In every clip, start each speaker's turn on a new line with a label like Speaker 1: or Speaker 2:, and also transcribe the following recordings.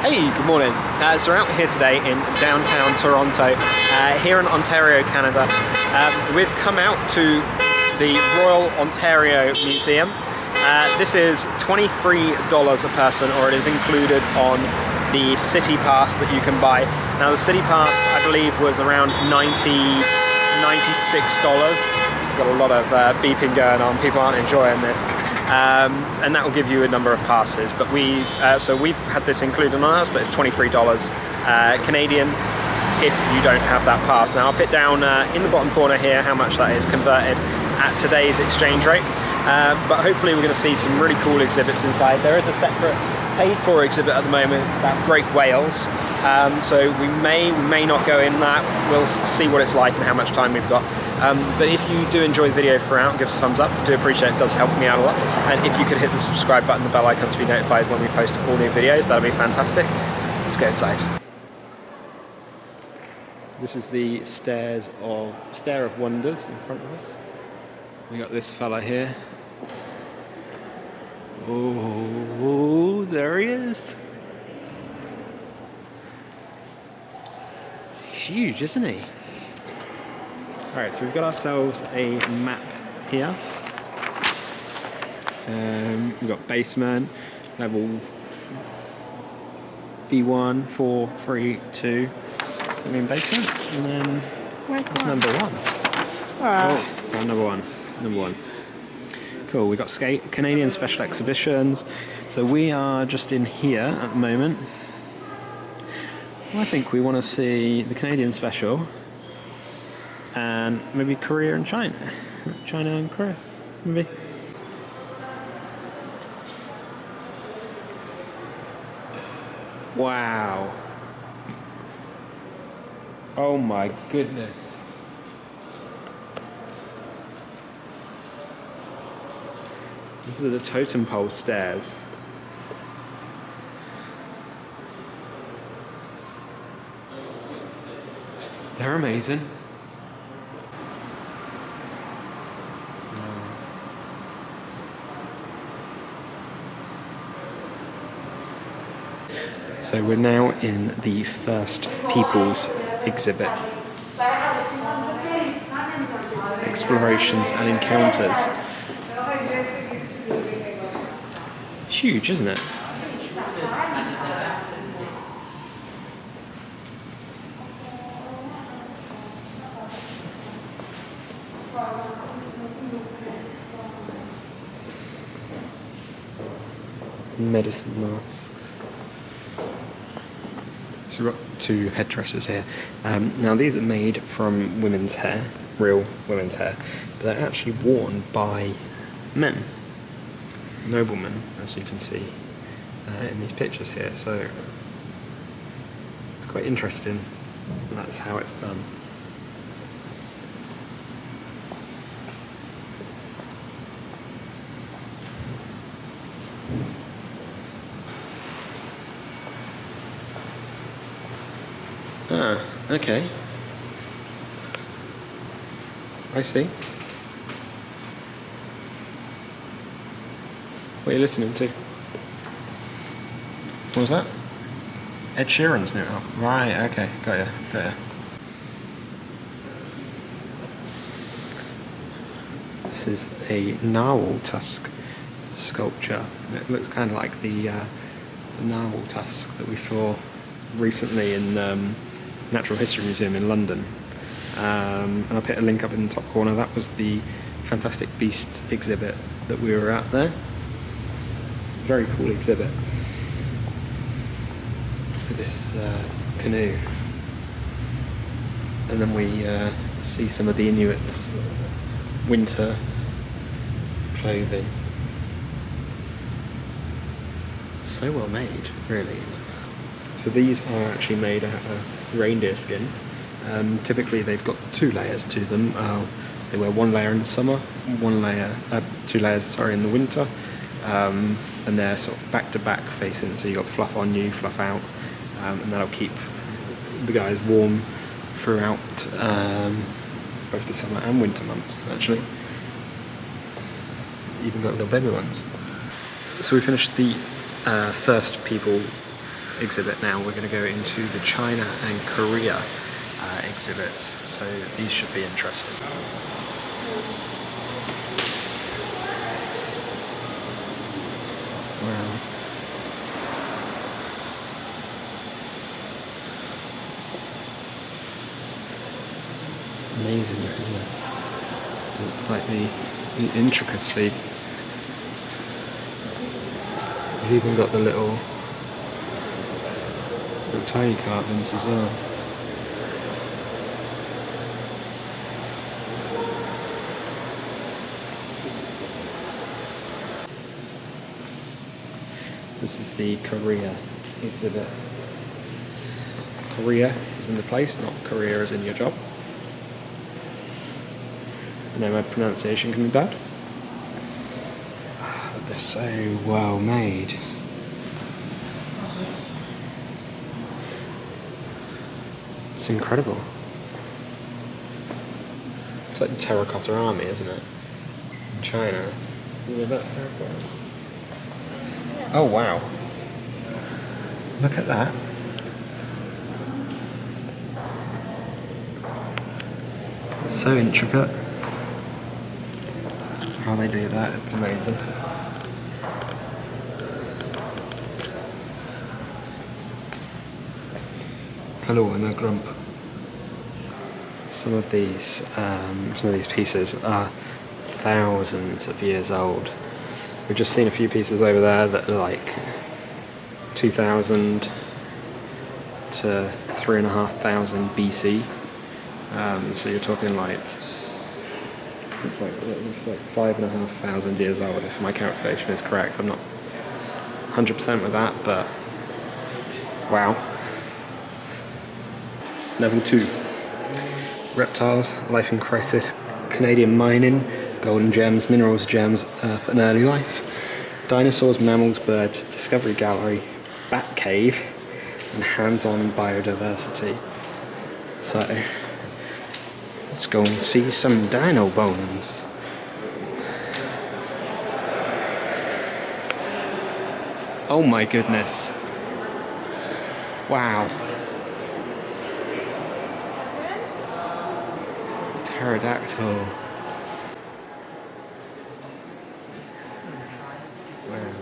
Speaker 1: Hey, good morning. So we're out here today in downtown Toronto, here in Ontario, Canada. We've come out to the Royal Ontario Museum. This is $23 a person, or it is included on the city pass that you can buy. Now the city pass, I believe, was around $96. Got a lot of beeping going on, people aren't enjoying this. And that will give you a number of passes, but so we've had this included on ours, but it's $23 Canadian if you don't have that pass. Now I'll put down in the bottom corner here how much that is converted at today's exchange rate, but hopefully we're going to see some really cool exhibits inside. There is a separate paid for exhibit at the moment about great whales, so we may not go in that. We'll see what it's like and how much time we've got. But if you do enjoy the video throughout, give us a thumbs up. I do appreciate it, does help me out a lot. And if you could hit the subscribe button, the bell icon to be notified when we post all new videos, that'll be fantastic. Let's go inside. This is the Stair of Wonders in front of us. We got this fella here. Oh, there he is. He's huge, isn't he? Alright, so we've got ourselves a map here. We've got basement, level B1, 4, 3, 2. I mean basement, and then where's number 1? Oh, number one. Cool, we've got Canadian Special Exhibitions. So we are just in here at the moment. I think we want to see the Canadian Special. And maybe Korea and China. China and Korea, maybe. Wow. Oh my goodness. These are the totem pole stairs. They're amazing. So we're now in the First Peoples exhibit. Explorations and encounters. Huge, isn't it? Medicine masks. So we've got two headdresses here. Now these are made from women's hair, real women's hair, but they're actually worn by men, noblemen, as you can see in these pictures here. So it's quite interesting. And that's how it's done. Ah, okay. I see. What are you listening to? What was that? Ed Sheeran's new album. Right, okay, got ya. This is a narwhal tusk sculpture. It looks kind of like the narwhal tusk that we saw recently in Natural History Museum in London, and I'll put a link up in the top corner. That was the Fantastic Beasts exhibit that we were at there. Very cool exhibit for this canoe. And then we see some of the Inuits' winter clothing. So well made, really. So these are actually made out of reindeer skin. Typically they've got 2 layers to them. They wear 1 layer in the summer, 2 layers in the winter, and they're sort of back to back facing, so you've got fluff on you, fluff out, and that'll keep the guys warm throughout both the summer and winter months, actually. Even got little baby ones. So we finished the First People exhibit now. We're going to go into the China and Korea exhibits, so these should be interesting. Wow. Amazing, isn't it? Like the intricacy. You've even got the little tiny carvings as well. This is the Korea exhibit. Korea is in the place, not career as in your job. I know my pronunciation can be bad. They're so well made. It's incredible. It's like the terracotta army, isn't it? In China. Oh wow. Look at that. It's so intricate. How they do that, it's amazing. Hello, I'm a grump. Some of these pieces are thousands of years old. We've just seen a few pieces over there that are like 2,000 to 3,500 BC. So you're talking like it's like 5,500 years old, if my calculation is correct. I'm not 100% with that, but wow. Level 2. Reptiles, life in crisis, Canadian mining, golden gems, minerals, gems, earth and early life, dinosaurs, mammals, birds, discovery gallery, bat cave, and hands-on biodiversity. So let's go and see some dino bones. Oh my goodness. Wow. Pterodactyl. Wow.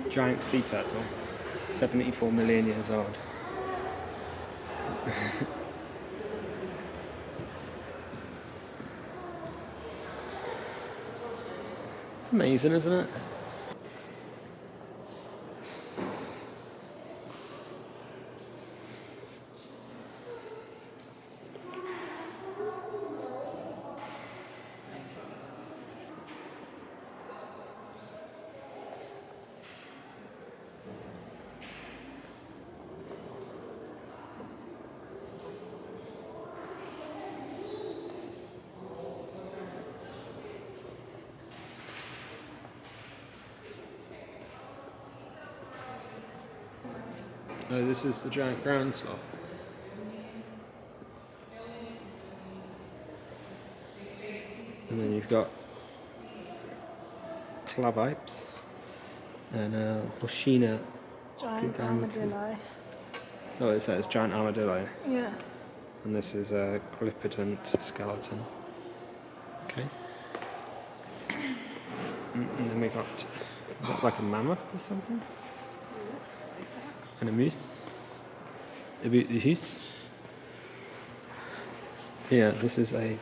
Speaker 1: Giant sea turtle, 74 million years old. It's amazing, isn't it? Oh, this is the giant ground sloth. And then you've got clavipes and Hoshina.
Speaker 2: Giant armadillo.
Speaker 1: Oh, it says giant armadillo.
Speaker 2: Yeah.
Speaker 1: And this is a clipidant skeleton. Okay. And then we got, is that like a mammoth or something? And a moose. A moose. Yeah, this is a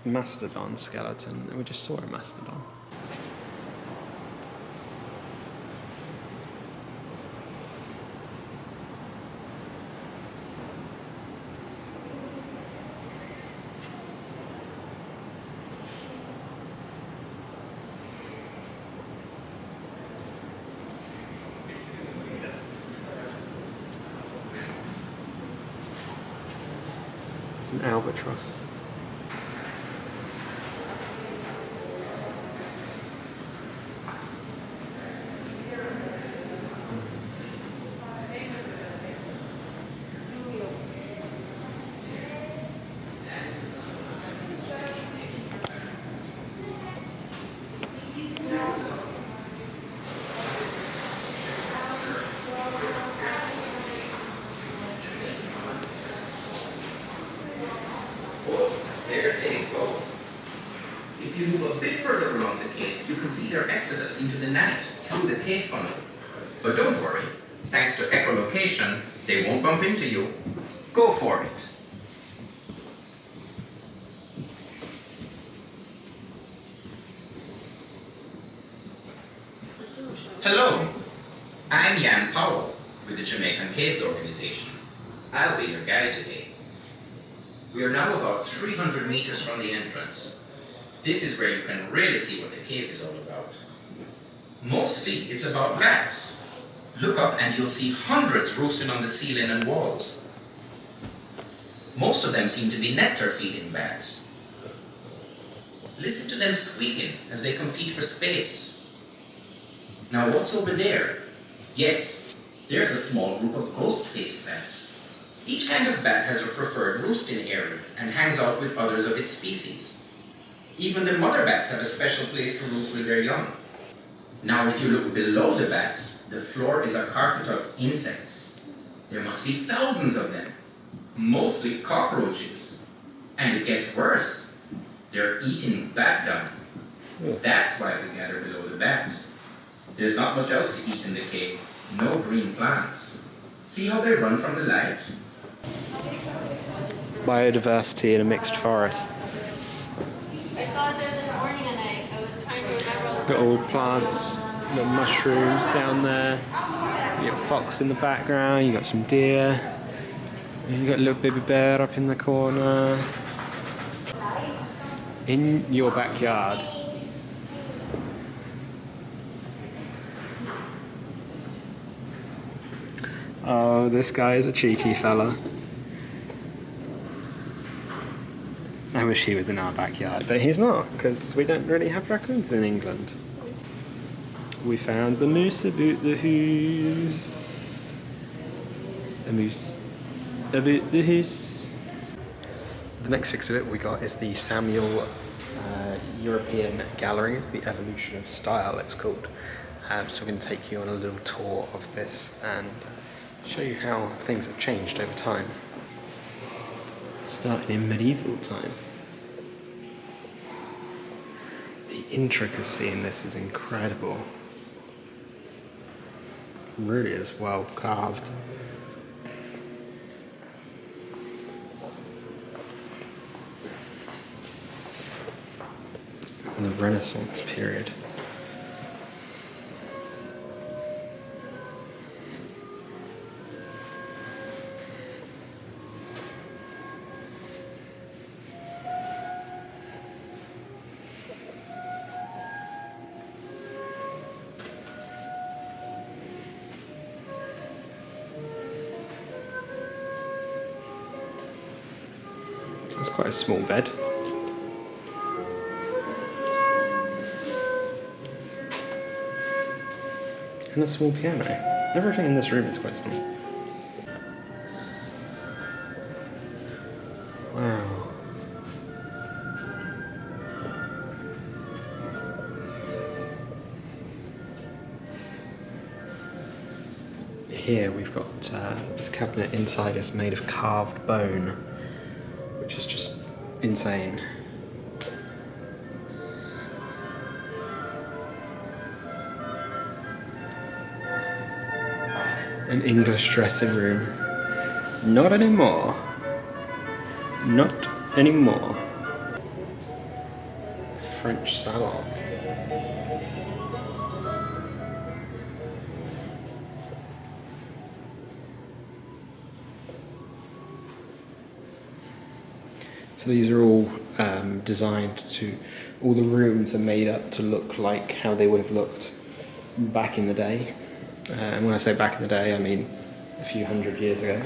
Speaker 1: mastodon skeleton. We just saw a mastodon. An albatross.
Speaker 3: There they go. If you move a bit further along the cave, you can see their exodus into the night through the cave funnel. But don't worry, thanks to echolocation, they won't bump into you. Go for it. Hello, I'm Yan Powell with the Jamaican Caves Organization. I'll be your guide today. We are now about 300 meters from the entrance. This is where you can really see what the cave is all about. Mostly, it's about bats. Look up and you'll see hundreds roosted on the ceiling and walls. Most of them seem to be nectar-feeding bats. Listen to them squeaking as they compete for space. Now what's over there? Yes, there's a small group of ghost-faced bats. Each kind of bat has a preferred roosting area and hangs out with others of its species. Even the mother bats have a special place to roost with their young. Now if you look below the bats, the floor is a carpet of insects. There must be thousands of them, mostly cockroaches. And it gets worse. They're eating bat dung. That's why we gather below the bats. There's not much else to eat in the cave. No green plants. See how they run from the light?
Speaker 1: Biodiversity in a mixed forest.
Speaker 4: I saw it there this morning and I was trying to remember all the
Speaker 1: Got all the plants, the mushrooms down there. You got fox in the background. You got some deer. You got a little baby bear up in the corner. In your backyard. Oh, this guy is a cheeky fella. I wish he was in our backyard, but he's not, because we don't really have raccoons in England. We found the moose about the house. A moose about the house. The next exhibit we got is the Samuel European Gallery. It's the Evolution of Style, it's called. So we're going to take you on a little tour of this and show you how things have changed over time. Starting in medieval time. The intricacy in this is incredible. Really is well carved. And the Renaissance period. That's quite a small bed. And a small piano. Everything in this room is quite small. Wow. Here we've got this cabinet inside is made of carved bone, which is just insane. An English dressing room. Not anymore. Not anymore. French salon. So these are all designed to, all the rooms are made up to look like how they would have looked back in the day. And when I say back in the day, I mean a few hundred years ago.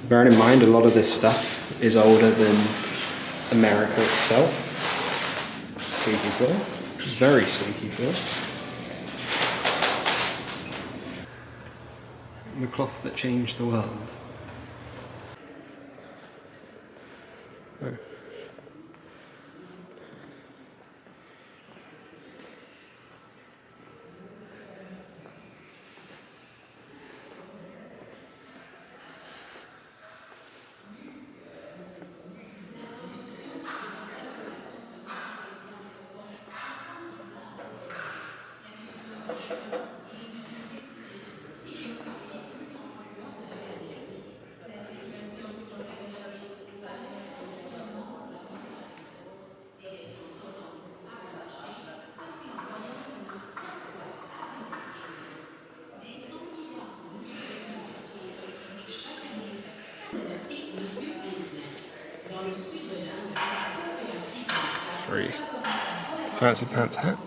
Speaker 1: Bearing in mind a lot of this stuff is older than America itself. Squeaky floor, very squeaky floor. The cloth that changed the world. Oh. Free. Fancy pants hat.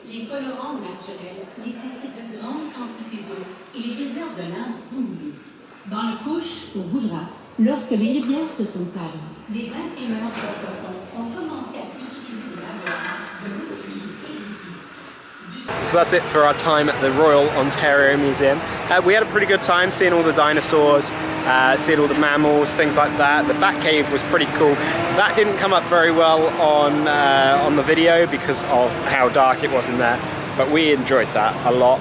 Speaker 5: Les colorants naturels nécessitent de grandes quantités d'eau et les réserves de lame diminuent. Dans le couche ou bougrat, lorsque les rivières se sont taries, les imprimeurs sur coton ont commencé à utiliser de l'avoir, de l'eau fluide et du fluide.
Speaker 1: So that's it for our time at the Royal Ontario Museum. We had a pretty good time seeing all the dinosaurs, seeing all the mammals, things like that. The bat cave was pretty cool. That didn't come up very well on the video because of how dark it was in there, but we enjoyed that a lot.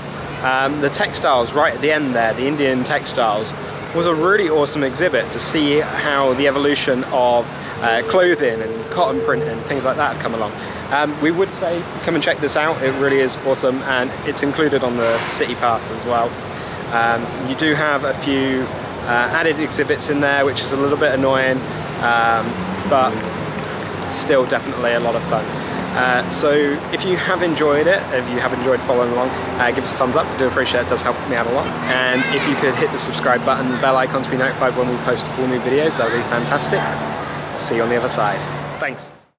Speaker 1: The textiles right at the end there, the Indian textiles, was a really awesome exhibit to see how the evolution of clothing and cotton print and things like that have come along. We would say come and check this out, it really is awesome, and it's included on the city pass as well. You do have a few added exhibits in there, which is a little bit annoying, but still definitely a lot of fun. So if you have enjoyed it, if you have enjoyed following along, give us a thumbs up. I do appreciate it, it does help me out a lot. And if you could hit the subscribe button and bell icon to be notified when we post all new videos, that would be fantastic. See you on the other side. Thanks.